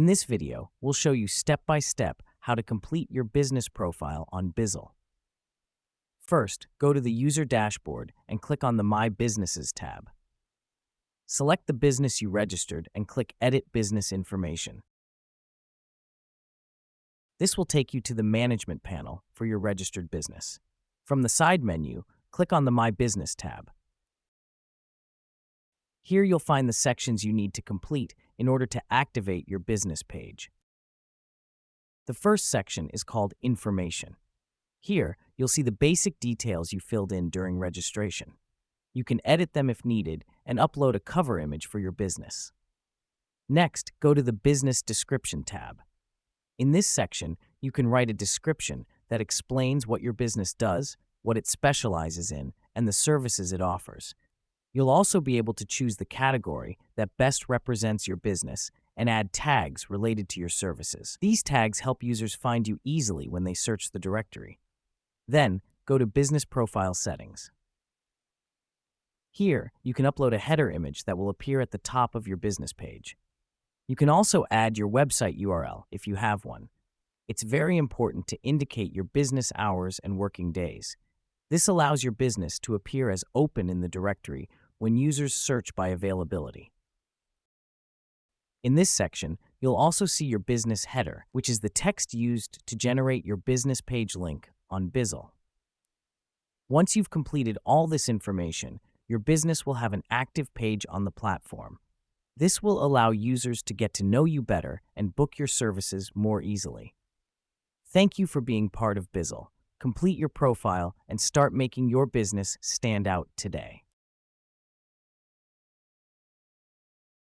In this video, we'll show you step-by-step how to complete your business profile on Bizzll. First, go to the user dashboard and click on the My Businesses tab. Select the business you registered and click Edit Business Information. This will take you to the Management panel for your registered business. From the side menu, click on the My Business tab. Here you'll find the sections you need to complete in order to activate your business page. The first section is called Information. Here, you'll see the basic details you filled in during registration. You can edit them if needed and upload a cover image for your business. Next, go to the Business Description tab. In this section, you can write a description that explains what your business does, what it specializes in, and the services it offers. You'll also be able to choose the category that best represents your business and add tags related to your services. These tags help users find you easily when they search the directory. Then, go to Business Profile Settings. Here, you can upload a header image that will appear at the top of your business page. You can also add your website URL if you have one. It's very important to indicate your business hours and working days. This allows your business to appear as open in the directory when users search by availability. In this section, you'll also see your business header, which is the text used to generate your business page link on Bizzll. Once you've completed all this information, your business will have an active page on the platform. This will allow users to get to know you better and book your services more easily. Thank you for being part of Bizzll. Complete your profile and start making your business stand out today.